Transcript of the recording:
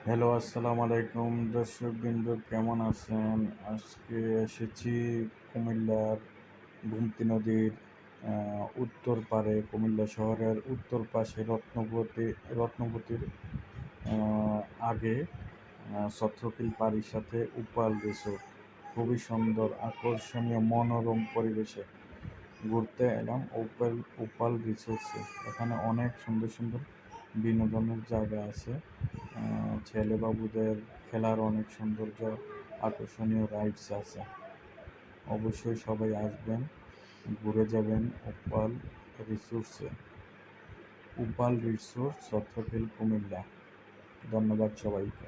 Hello, আসসালামু আলাইকুম দর্শকবৃন্দ, কেমন আছেন? আজকে এসেছি কুমিল্লার গোমতী নদীর উত্তর পাড়ে, কুমিল্লা শহরের উত্তর পাশে রত্নবতীর আহ, আগে সত্রখিল পাড়ির সাথে উপাল রিসোর্ট। খুবই সুন্দর, আকর্ষণীয়, মনোরম পরিবেশে ঘুরতে এলাম উপাল রিসোর্টসে। এখানে অনেক সুন্দর সুন্দর বিনোদনের জায়গা আছে। ছেলে বাবুদের খেলার অনেক সৌন্দর্য, আকর্ষণীয় রাইডস আছে। অবশ্যই সবাই আসবেন, ঘুরে যাবেন রিসোর্টসে। উপাল রিসোর্ট, সত্রখিল, কুমিল্লা। ধন্যবাদ সবাইকে।